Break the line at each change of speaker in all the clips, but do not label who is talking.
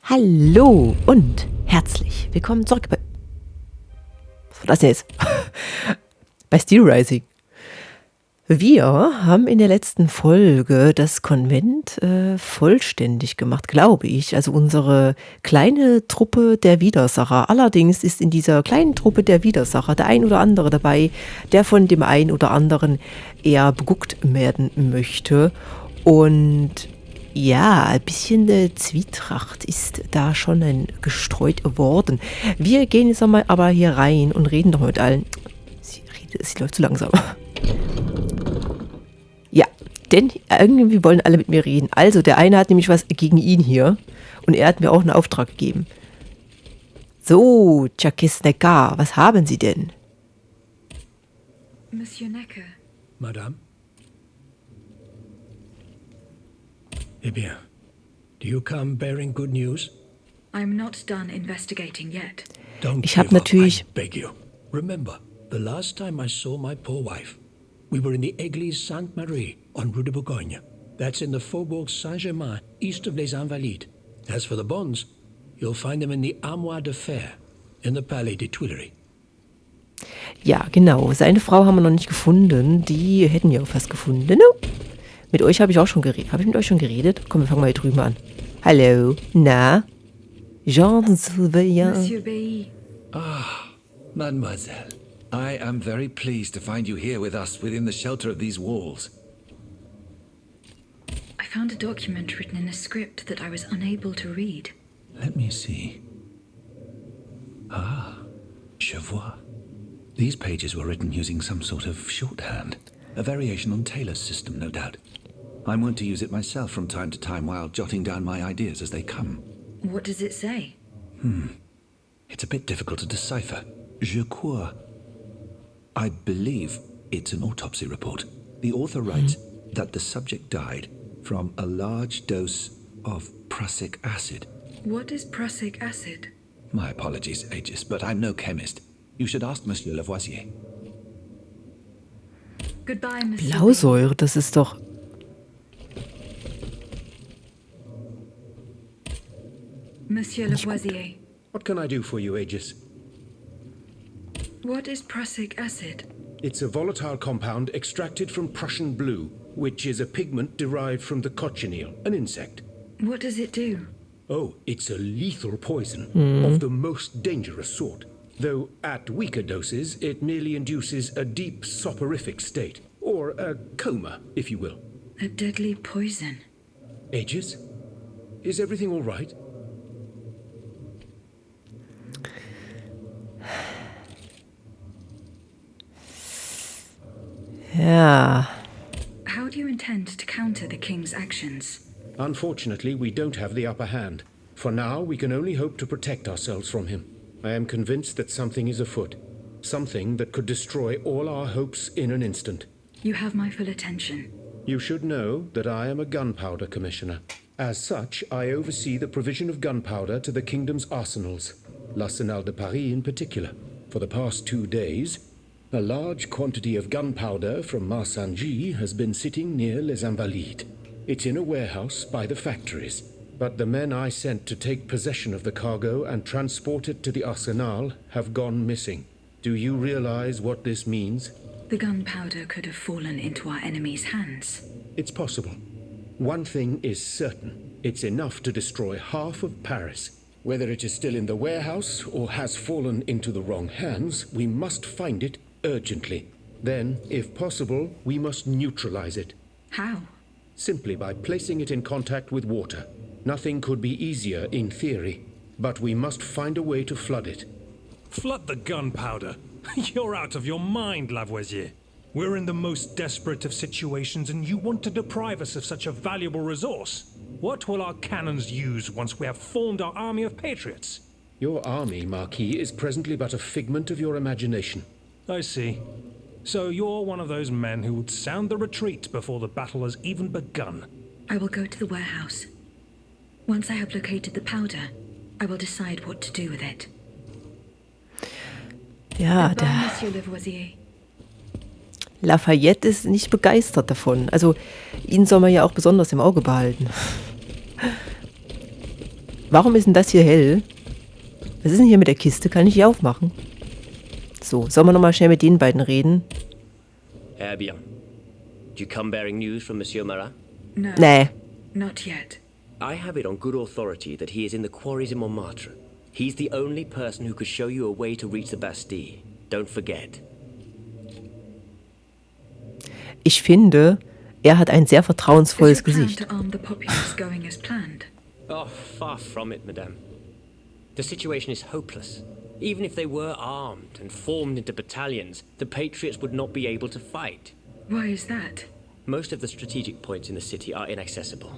Hallo und herzlich willkommen zurück bei... Was war das denn jetzt? Bei Steelrising. Wir haben in der letzten Folge das Konvent vollständig gemacht, glaube ich. Also unsere kleine Truppe der Widersacher. Allerdings ist in dieser kleinen Truppe der Widersacher der ein oder andere dabei, der von dem einen oder anderen eher beguckt werden möchte. Und ja, ein bisschen Zwietracht ist da schon gestreut worden. Wir gehen jetzt nochmal aber hier rein und reden doch mit allen. Sie läuft zu langsam. Ja, denn irgendwie wollen alle mit mir reden. Also, der eine hat nämlich was gegen ihn hier und er hat mir auch einen Auftrag gegeben. So, Czakisneka, was haben Sie denn?
Monsieur Necker.
Madame? Eh bien, do you come bearing good news?
I'm not done investigating yet.
Don't
Ich habe
give up,
natürlich...
I beg you. Remember, the last time I saw my poor wife, we were in the Église Sainte-Marie on Rue de Bourgogne. That's in the Faubourg Saint-Germain, east of Les Invalides. As for the bonds, you'll find them in the Armoire de Fer, in the Palais des Tuileries.
Ja, genau. Seine Frau haben wir noch nicht gefunden. Die hätten wir auch fast gefunden. No. Mit euch habe ich auch schon geredet. Habe ich mit euch schon geredet? Komm, wir fangen mal hier drüben an. Hallo. Na? Jean-Sylvain.
Monsieur Bay.
Ah, mademoiselle. I am very pleased to find you here with us within the shelter of these walls.
I found a document written in a script that I was unable to read.
Let me see. Ah, je vois. These pages were written using some sort of shorthand. A variation on Taylor's system, no doubt. I'm wont to use it myself from time to time while jotting down my ideas as they come.
What does it say?
It's a bit difficult to decipher. Je crois. I believe it's an autopsy report. The author writes that the subject died from a large dose of prussic acid.
What is prussic acid?
My apologies, Aegis, but I'm no chemist. You should ask Monsieur Lavoisier.
Goodbye, Monsieur Bay.
Blausäure, das ist doch...
Monsieur Lavoisier.
What can I do for you, Aegis?
What is prussic acid?
It's a volatile compound extracted from Prussian blue, which is a pigment derived from the cochineal, an insect.
What does it do?
Oh, it's a lethal poison of the most dangerous sort. Though at weaker doses, it merely induces a deep soporific state, or a coma, if you will.
A deadly poison.
Aegis, is everything all right?
Ja...
How do you intend to counter the king's actions?
Unfortunately, we don't have the upper hand. For now, we can only hope to protect ourselves from him. I am convinced that something is afoot. Something that could destroy all our hopes in an instant.
You have my full attention.
You should know that I am a gunpowder commissioner. As such, I oversee the provision of gunpowder to the kingdom's arsenals, l'Arsenal de Paris in particular. For the past 2 days, a large quantity of gunpowder from Marsangy has been sitting near Les Invalides. It's in a warehouse by the factories. But the men I sent to take possession of the cargo and transport it to the Arsenal have gone missing. Do you realize what this means?
The gunpowder could have fallen into our enemy's hands.
It's possible. One thing is certain. It's enough to destroy half of Paris. Whether it is still in the warehouse or has fallen into the wrong hands, we must find it urgently. Then, if possible, we must neutralize it.
How?
Simply by placing it in contact with water. Nothing could be easier in theory, but we must find a way to flood it.
Flood the gunpowder? You're out of your mind, Lavoisier. We're in the most desperate of situations and you want to deprive us of such a valuable resource. What will our cannons use once we have formed our army of patriots?
Your army, Marquis, is presently but a figment of your imagination.
I see. So you're one of those men who would sound the retreat before the battle has even begun.
I will go to the warehouse. Once I have located the powder, I will decide what to do with it.
Ja,
Goodbye,
der
Monsieur Lavoisier.
Lafayette ist nicht begeistert davon. Also ihn soll man ja auch besonders im Auge behalten. Warum ist denn das hier hell? Was ist denn hier mit der Kiste? Kann ich die aufmachen? So, sollen wir nochmal schnell mit den beiden reden?
Bien. Do you come bearing news from Monsieur Marat?
No,
Nee.
not yet.
I have it on good authority that he is in the quarries in Montmartre. He's the only person who could show you a way to reach the Bastille. Don't forget.
Ich finde, er hat ein sehr vertrauensvolles
Is your plan
Gesicht.
to arm the populace going as planned?
Oh, far from it, madame. The situation is hopeless. Even if they were armed and formed into battalions, the patriots would not be able to fight.
Why is that?
Most of the strategic points in the city are inaccessible.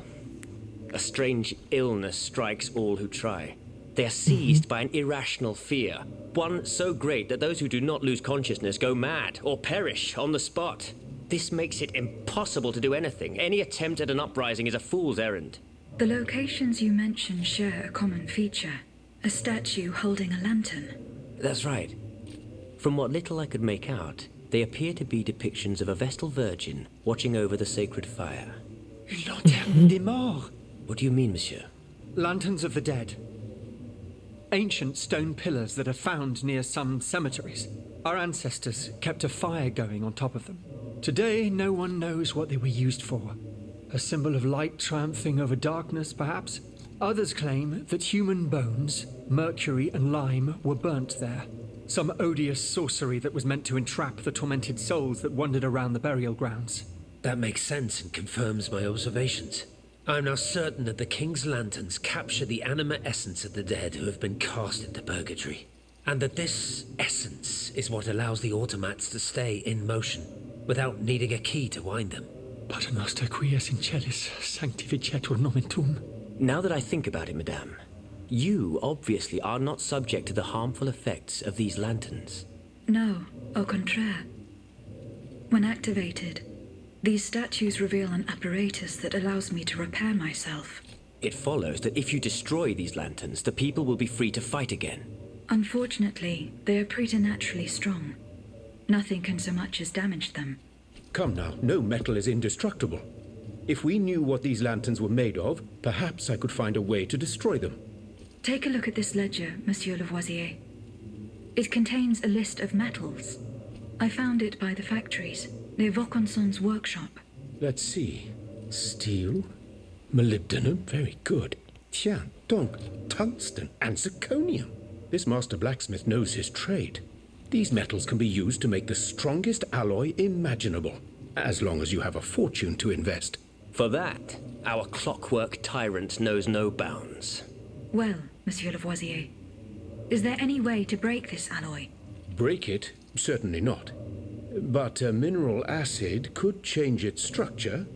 A strange illness strikes all who try. They are seized by an irrational fear, one so great that those who do not lose consciousness go mad or perish on the spot. This makes it impossible to do anything. Any attempt at an uprising is a fool's errand.
The locations you mention share a common feature. A statue holding a lantern.
That's right. From what little I could make out, they appear to be depictions of a Vestal Virgin watching over the sacred fire.
Une lanterne des morts.
What do you mean, monsieur?
Lanterns of the dead. Ancient stone pillars that are found near some cemeteries. Our ancestors kept a fire going on top of them. Today, no one knows what they were used for. A symbol of light triumphing over darkness, perhaps? Others claim that human bones, mercury and lime, were burnt there. Some odious sorcery that was meant to entrap the tormented souls that wandered around the burial grounds.
That makes sense and confirms my observations. I am now certain that the King's lanterns capture the anima essence of the dead who have been cast into purgatory, and that this essence is what allows the automats to stay in motion, without needing a key to wind them.
Paternoster quies in celis sanctificetur nomen tuum.
Now that I think about it, madame, you obviously are not subject to the harmful effects of these lanterns.
No, au contraire. When activated, these statues reveal an apparatus that allows me to repair myself.
It follows that if you destroy these lanterns, the people will be free to fight again.
Unfortunately, they are preternaturally strong. Nothing can so much as damage them.
Come now, no metal is indestructible. If we knew what these lanterns were made of, perhaps I could find a way to destroy them.
Take a look at this ledger, Monsieur Lavoisier. It contains a list of metals. I found it by the factories, near Vaucanson's workshop.
Let's see. Steel, molybdenum, very good. Tiens, donc, tungsten and zirconium. This master blacksmith knows his trade. These metals can be used to make the strongest alloy imaginable, as long as you have a fortune to invest.
For that, our clockwork tyrant knows no bounds.
Well, Monsieur Lavoisier, is there any way to break this alloy?
Break it? Certainly not. But a mineral acid could change its structure.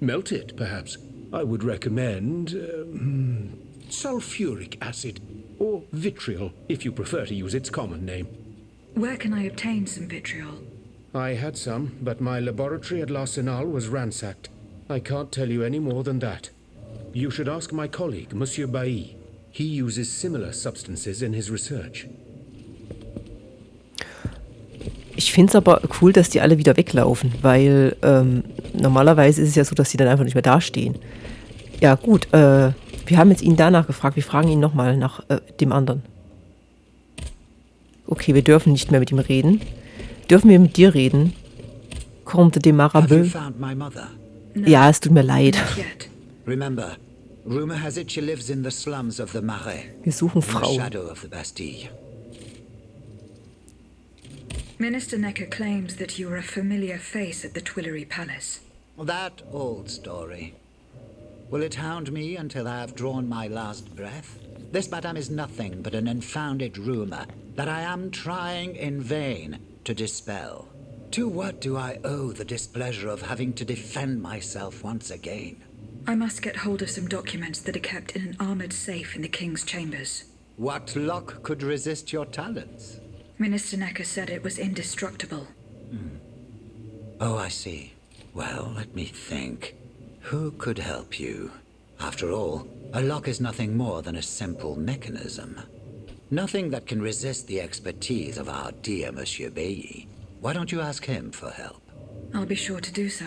Melt it, perhaps. I would recommend sulfuric acid, or vitriol, if you prefer to use its common name.
Where can I obtain some vitriol?
I had some, but my laboratory at l'Arsenal was ransacked. I can't tell you any more than that. You should ask my colleague, Monsieur Bailly. He uses similar substances in his research.
Ich finde es aber cool, dass die alle wieder weglaufen, weil normalerweise ist es ja so, dass sie dann einfach nicht mehr dastehen. Ja gut, wir haben jetzt ihn danach gefragt, wir fragen ihn nochmal nach dem anderen. Okay, wir dürfen nicht mehr mit ihm reden. Dürfen wir mit dir reden? Comte de
Have you
Marabeau?
found my mother?
Ja, es tut mir leid.
Not yet.
Remember, rumor has it she lives in the slums of the Marais,
Wir suchen
in the
Frau.
shadow of the Bastille.
Minister Necker claims that you are a familiar face at the Tuileries Palace.
That old story. Will it hound me until I have drawn my last breath? This, madame, is nothing but an unfounded rumor that I am trying in vain to dispel. To what do I owe the displeasure of having to defend myself once again?
I must get hold of some documents that are kept in an armoured safe in the King's chambers.
What lock could resist your talents?
Minister Necker said it was indestructible.
Oh, I see. Well, let me think. Who could help you? After all, a lock is nothing more than a simple mechanism. Nothing that can resist the expertise of our dear Monsieur Bailly. Why don't you ask him for help?
I'll be sure to do so.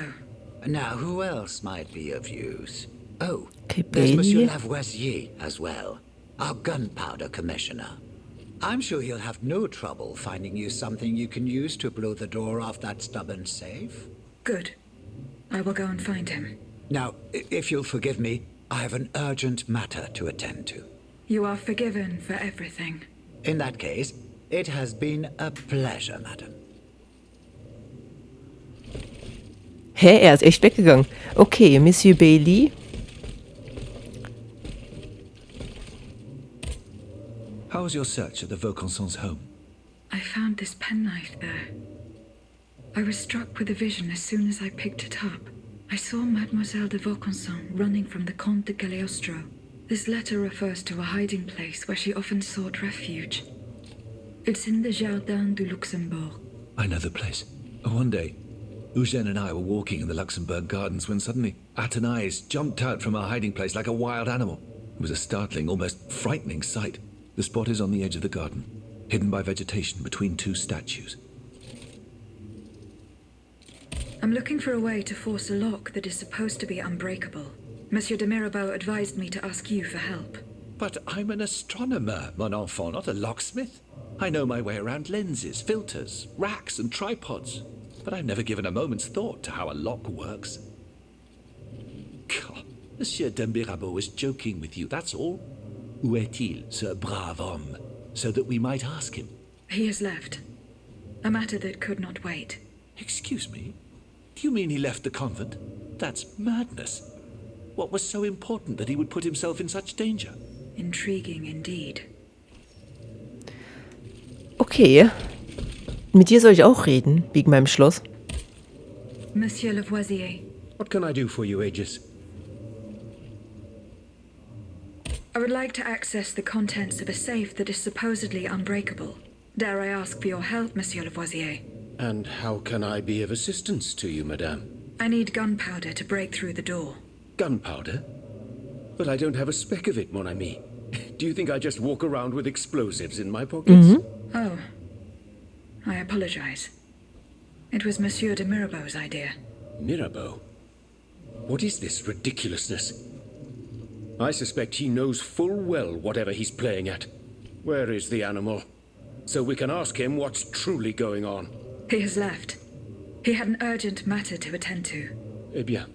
Now, who else might be of use? Oh,
Okay,
there's Monsieur
Bailly.
Lavoisier as well.
our gunpowder commissioner. I'm sure he'll have no trouble finding you something you can use to blow the door off that stubborn safe.
Good. I will go and find him.
Now, if you'll forgive me, I have an urgent matter to attend to.
You are forgiven for everything.
In that case, it has been a pleasure, madam.
Hä, er ist echt weggegangen. Okay, Monsieur Bailey.
How was your search at the Vaucansons' home?
I found this penknife there. I was struck with a vision as soon as I picked it up. I saw Mademoiselle de Vaucanson running from the Comte de Cagliostro. This letter refers to a hiding place where she often sought refuge. It's in the Jardin du Luxembourg.
I know the place. One day, Eugène and I were walking in the Luxembourg gardens when suddenly Athénaïs jumped out from our hiding place like a wild animal. It was a startling, almost frightening sight. The spot is on the edge of the garden, hidden by vegetation between two statues.
I'm looking for a way to force a lock that is supposed to be unbreakable. Monsieur de Mirabeau advised me to ask you for help.
But I'm an astronomer, mon enfant, not a locksmith. I know my way around lenses, filters, racks and tripods. But I've never given a moment's thought to how a lock works. God, Monsieur de Mirabeau is joking with you, that's all. Où est-il, ce brave homme, so that we might ask him?
He has left. A matter that could not wait.
Excuse me? Do you mean he left the convent? That's madness. What was so important that he would put himself in such danger?
Intriguing indeed.
Okay. Mit dir soll ich auch reden, wegen meinem Schloss.
Monsieur Lavoisier.
What can I do for you, Aegis?
I would like to access the contents of a safe that is supposedly unbreakable. Dare I ask for your help, Monsieur Lavoisier?
And how can I be of assistance to you, madame?
I need gunpowder to break through the door.
Gunpowder? But I don't have a speck of it, mon ami. Do you think I just walk around with explosives in my pockets?
Oh. I apologize. It was Monsieur de Mirabeau's idea.
Mirabeau? What is this ridiculousness? I suspect he knows full well whatever he's playing at. Where is the animal? So we can ask him what's truly going on.
He has left. He had an urgent matter to attend to.
Eh bien,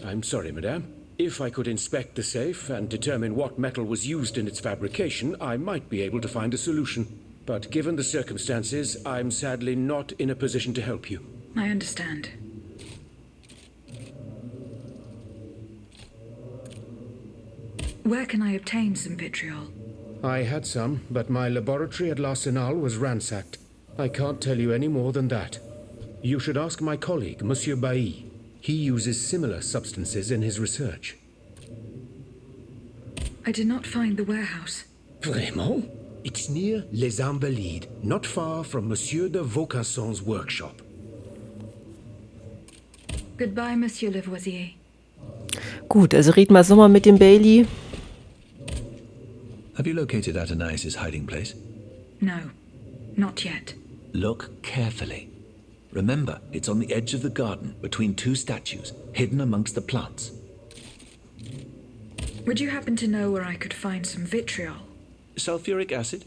I'm sorry, madame. If I could inspect the safe and determine what metal was used in its fabrication, I might be able to find a solution. But given the circumstances, I'm sadly not in a position to help you.
I understand. Where can I obtain some vitriol?
I had some, but my laboratory at l'Arsenal was ransacked. I can't tell you any more than that. You should ask my colleague, Monsieur Bailly. He uses similar substances in his research.
I did not find the warehouse.
Vraiment? It's near Les Invalides, not far from Monsieur de Vaucanson's workshop.
Goodbye, Monsieur Lavoisier.
Gut, also reden wir so mal mit dem Bailey.
Have you located Athénaïs' hiding place?
No, not yet.
Look carefully. Remember, it's on the edge of the garden, between two statues, hidden amongst the plants.
Would you happen to know where I could find some vitriol?
Sulfuric acid?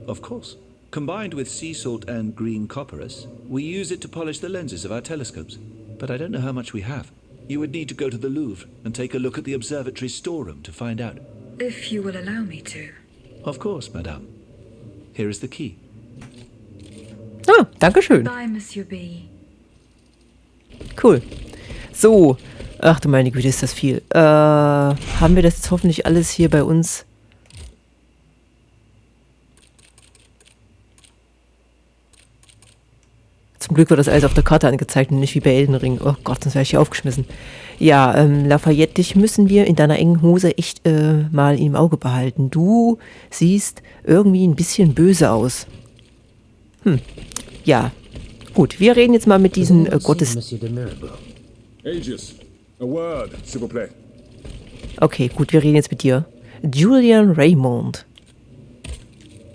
Of course. Combined with sea salt and green copperas, we use it to polish the lenses of our telescopes. But I don't know how much we have. You would need to go to the Louvre and take a look at the observatory's storeroom to find out.
If you will allow me to.
Of course, madame. Here is the key.
Ah, danke schön.
Bye, Monsieur B.
Cool. So. Ach du meine Güte, ist das viel. Haben wir das jetzt hoffentlich alles hier bei uns? Zum Glück wird das alles auf der Karte angezeigt und nicht wie bei Elden Ring. Oh Gott, sonst wäre ich hier aufgeschmissen. Ja, Lafayette, dich müssen wir in deiner engen Hose echt mal im Auge behalten. Du siehst irgendwie ein bisschen böse aus. Ja, gut. Wir reden jetzt mal mit diesen Gottes...
Aegis, a word, s'il vous plaît.
Okay, gut, wir reden jetzt mit dir. Julian Raymond.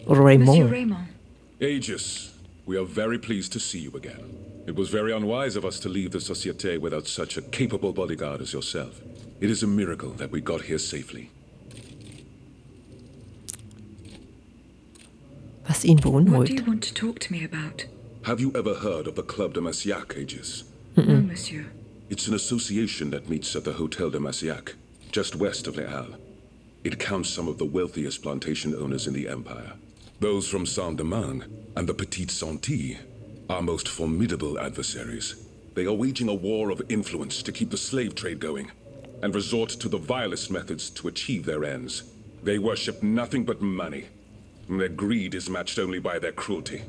Oder
Monsieur
Raymond.
Raymond.
Aegis, we are very pleased to see you again. It was very unwise of us to leave the Société without such a capable bodyguard as yourself. It is a miracle that we got here safely.
was ihn
What do
beunruhigt.
you want to talk to me about?
Have you ever heard of the Club de Massiac, Aegis?
No, monsieur.
It's an association that meets at the Hotel de Massiac, just west of Les Halles. It counts some of the wealthiest plantation owners in the empire. Those from Saint-Domingue and the Petite Santé are most formidable adversaries. They are waging a war of influence to keep the slave trade going, and resort to the vilest methods to achieve their ends. They worship nothing but money, and their greed is matched only by their cruelty.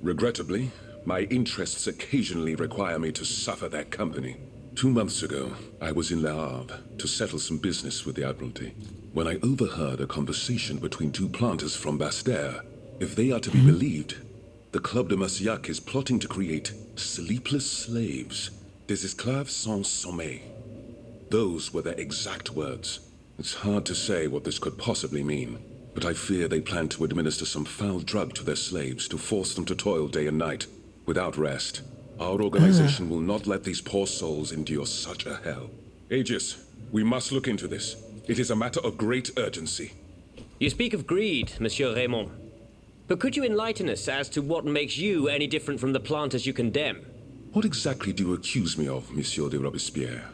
Regrettably, my interests occasionally require me to suffer their company. 2 months ago, I was in Le Havre to settle some business with the Admiralty, when I overheard a conversation between 2 planters from Basse-Terre. If they are to be believed, the Club de Massiac is plotting to create sleepless slaves, des esclaves sans sommeil. Those were their exact words. It's hard to say what this could possibly mean, but I fear they plan to administer some foul drug to their slaves to force them to toil day and night, without rest. Our organization will not let these poor souls endure such a hell. Aegis, we must look into this. It is a matter of great urgency.
You speak of greed, Monsieur Raymond. But could you enlighten us as to what makes you any different from the planters you condemn?
What exactly do you accuse me of, Monsieur de Robespierre?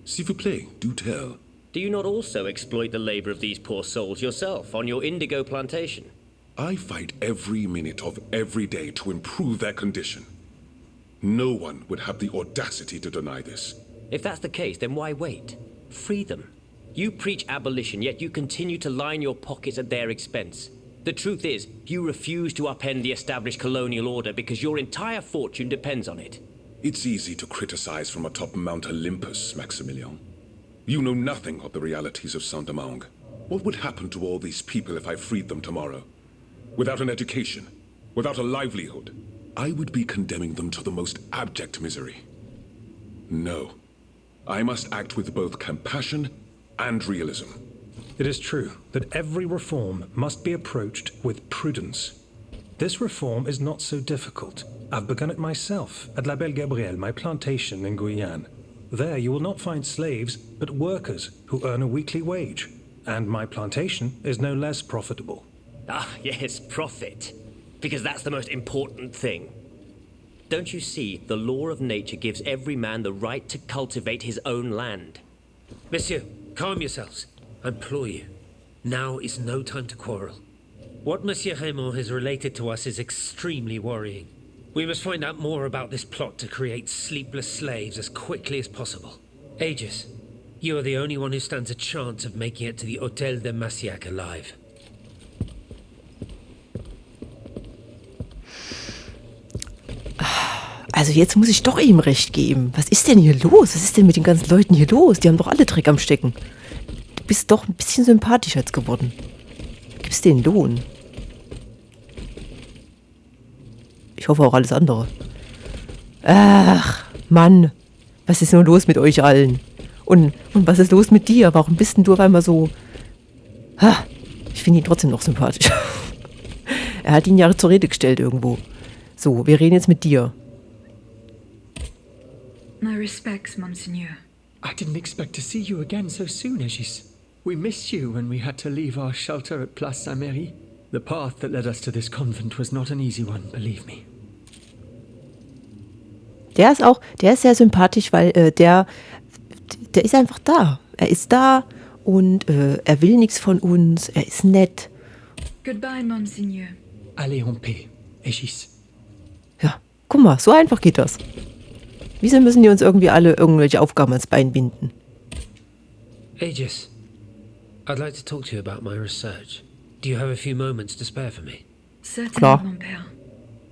S'il vous plaît, do tell.
Do you not also exploit the labor of these poor souls yourself on your indigo plantation?
I fight every minute of every day to improve their condition. No one would have the audacity to deny this.
If that's the case, then why wait? Free them. You preach abolition, yet you continue to line your pockets at their expense. The truth is, you refuse to upend the established colonial order because your entire fortune depends on it.
It's easy to criticize from atop Mount Olympus, Maximilian. You know nothing of the realities of Saint-Domingue. What would happen to all these people if I freed them tomorrow? Without an education, without a livelihood, I would be condemning them to the most abject misery. No, I must act with both compassion and realism.
It is true that every reform must be approached with prudence. This reform is not so difficult. I've begun it myself at La Belle Gabrielle, my plantation in Guyane. There you will not find slaves, but workers who earn a weekly wage. And my plantation is no less profitable.
Ah, yes, profit. Because that's the most important thing. Don't you see, the law of nature gives every man the right to cultivate his own land.
Monsieur, calm yourselves. I implore you. Now is no time to quarrel. What Monsieur Raymond has related to us is extremely worrying. We must find out more about this plot to create sleepless slaves as quickly as possible. Aegis, you are the only one who stands a chance of making it to the Hotel de Massiac alive.
Also jetzt muss ich doch ihm recht geben. Was ist denn hier los? Was ist denn mit den ganzen Leuten hier los? Die haben doch alle Dreck am Stecken. Du bist doch ein bisschen sympathischer jetzt geworden. Gibst den Lohn. Ich hoffe auch alles andere. Ach, Mann. Was ist nur los mit euch allen? Und was ist los mit dir? Warum bist denn du auf einmal so... Ich finde ihn trotzdem noch sympathisch. Er hat ihn ja zur Rede gestellt irgendwo. So, wir reden jetzt mit dir.
My respects, Monseigneur.
I didn't expect to see you again so soon, Aegis. We missed you when we had to leave our shelter at Place Saint-Méry. The path that led us to this convent was not an easy one, believe me.
Der ist sehr sympathisch, weil der ist einfach da. Er ist da und er will nichts von uns. Er ist nett.
Goodbye, Monseigneur.
Allez en paix, Aegis.
Ja, guck mal, so einfach geht das. Wieso müssen die uns irgendwie alle irgendwelche Aufgaben ans Bein binden?
Aegis, I'd like to talk to you about my research. Do you have a few moments to spare for me?
Certainly,
Klar.
mon père.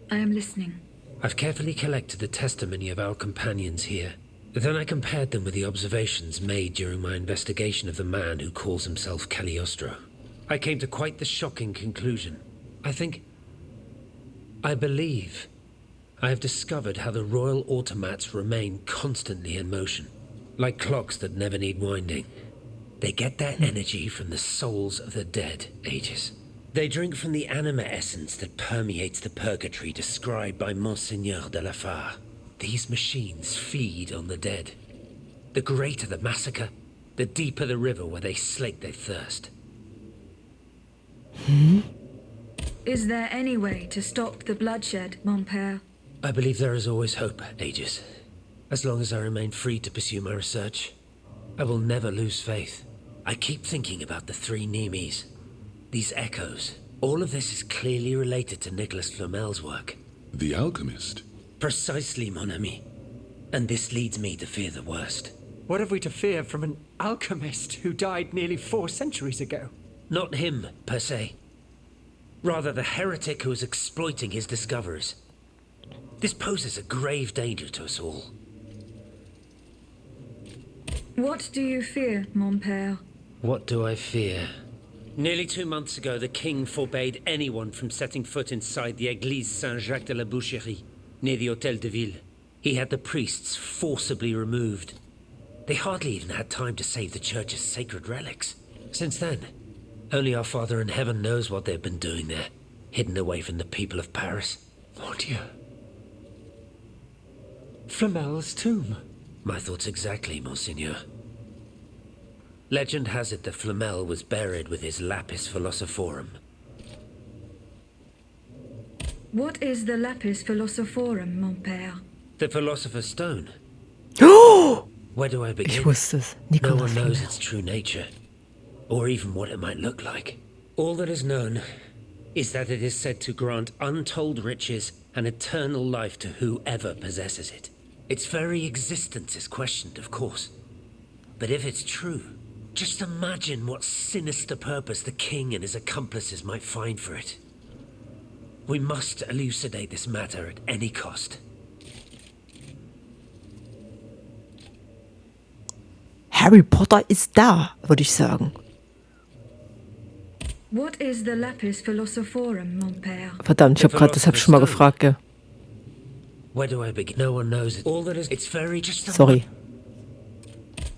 I am listening.
I've carefully collected the testimony of our companions here. Then I compared them with the observations made during my investigation of the man who calls himself Cagliostro. I came to quite the shocking conclusion. I believe I have discovered how the royal automats remain constantly in motion, like clocks that never need winding. They get their energy from the souls of the dead, Aegis. They drink from the anima essence that permeates the purgatory described by Monseigneur de la Fare. These machines feed on the dead. The greater the massacre, the deeper the river where they slake their thirst.
Is there any way to stop the bloodshed, mon père?
I believe there is always hope, Aegis. As long as I remain free to pursue my research, I will never lose faith. I keep thinking about the three Nemes. These echoes. All of this is clearly related to Nicholas Flamel's work.
The alchemist?
Precisely, mon ami. And this leads me to fear the worst.
What have we to fear from an alchemist who died nearly 4 centuries ago?
Not him, per se. Rather the heretic who is exploiting his discoveries. This poses a grave danger to us all.
What do you fear, mon père?
What do I fear? Nearly 2 months ago, the king forbade anyone from setting foot inside the Église Saint-Jacques de la Boucherie, near the Hôtel de Ville. He had the priests forcibly removed. They hardly even had time to save the church's sacred relics. Since then, only our Father in heaven knows what they've been doing there, hidden away from the people of Paris.
Mon Dieu. Flamel's tomb.
My thoughts exactly, Monseigneur. Legend has it that Flamel was buried with his lapis philosophorum.
What is the lapis philosophorum, mon père?
The Philosopher's Stone. Where do I begin?
Ich wusste es.
No
Nicolas
one knows
Flamel.
its true nature, or even what it might look like. All that is known is that it is said to grant untold riches and eternal life to whoever possesses it. Its very existence is questioned, of course. But if it's true, just imagine what sinister purpose the king and his accomplices might find for it. We must elucidate this matter at any cost.
Harry Potter ist da, würde ich sagen.
What is the lapis philosophorum, mon père?
Verdammt, ich habe gerade deshalb schon mal gefragt, gell?
Where do I begin? No one knows it. All that is, it's very just.
Sorry.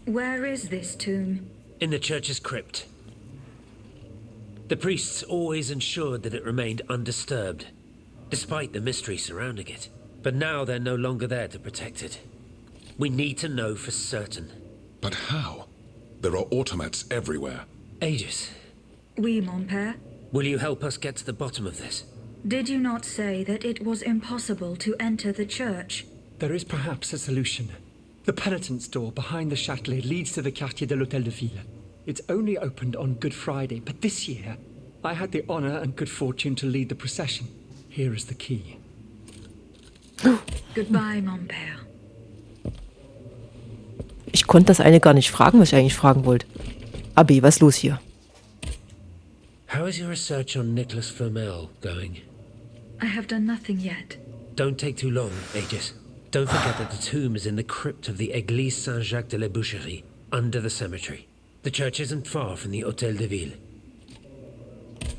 Where is this tomb?
In the church's crypt. The priests always ensured that it remained undisturbed, despite the mystery surrounding it. But now they're no longer there to protect it. We need to know for certain.
But how? There are automats everywhere.
Aegis,
Oui, mon père.
will you help us get to the bottom of this?
Did you not say that it was impossible to enter the church?
There is perhaps a solution. The penitent's door behind the Châtelet leads to the Quartier de l'Hôtel de Ville. It's only opened on Good Friday, but this year I had the honor and good fortune to lead the procession. Here is the key.
Goodbye, mon père.
Ich konnte das eine gar nicht fragen, was ich eigentlich fragen wollte. Abi, was ist los hier?
How is your research on Nicholas Flamel going?
I have done nothing yet.
Don't take too long, Aegis. Don't forget that the tomb is in the crypt of the Église Saint-Jacques de la Boucherie, under the cemetery. The church isn't far from the Hôtel de Ville.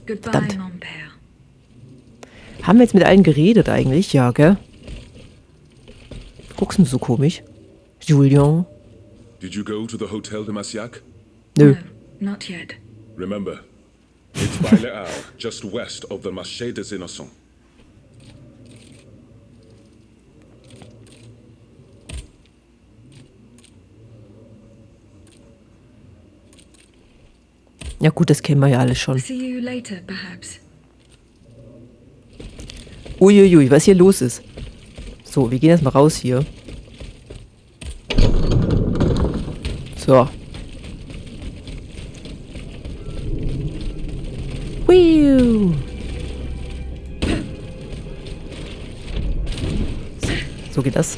Goodbye,
Verdammt.
mon père.
Haben wir jetzt mit allen geredet eigentlich? Ja, gell? Guckst du so komisch? Julien?
Did you go to the Hotel de Massiac?
Nö.
No, not yet.
Remember, it's by Les Halles, just west of the Marché des Innocents.
Ja gut, das kennen wir ja alle schon.
See you later, perhaps.
Uiuiui, was hier los ist. So, wir gehen jetzt mal raus hier. So. Wiu. So geht das.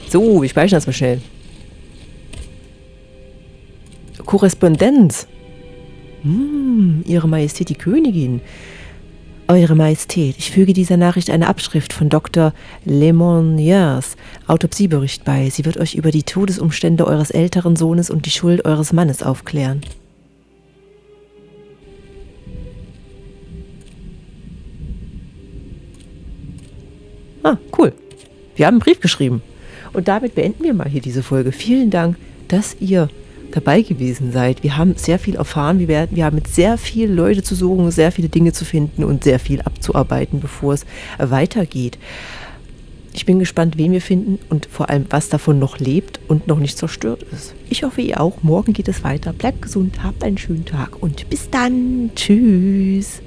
So, wir speichern das mal schnell. Korrespondenz. Ihre Majestät die Königin. Eure Majestät, ich füge dieser Nachricht eine Abschrift von Dr. Lemonniers Autopsiebericht bei. Sie wird euch über die Todesumstände eures älteren Sohnes und die Schuld eures Mannes aufklären. Ah, cool. Wir haben einen Brief geschrieben. Und damit beenden wir mal hier diese Folge. Vielen Dank, dass ihr dabei gewesen seid. Wir haben sehr viel erfahren. Wir haben mit sehr vielen Leuten zu suchen, sehr viele Dinge zu finden und sehr viel abzuarbeiten, bevor es weitergeht. Ich bin gespannt, wen wir finden und vor allem, was davon noch lebt und noch nicht zerstört ist. Ich hoffe, ihr auch. Morgen geht es weiter. Bleibt gesund, habt einen schönen Tag und bis dann. Tschüss.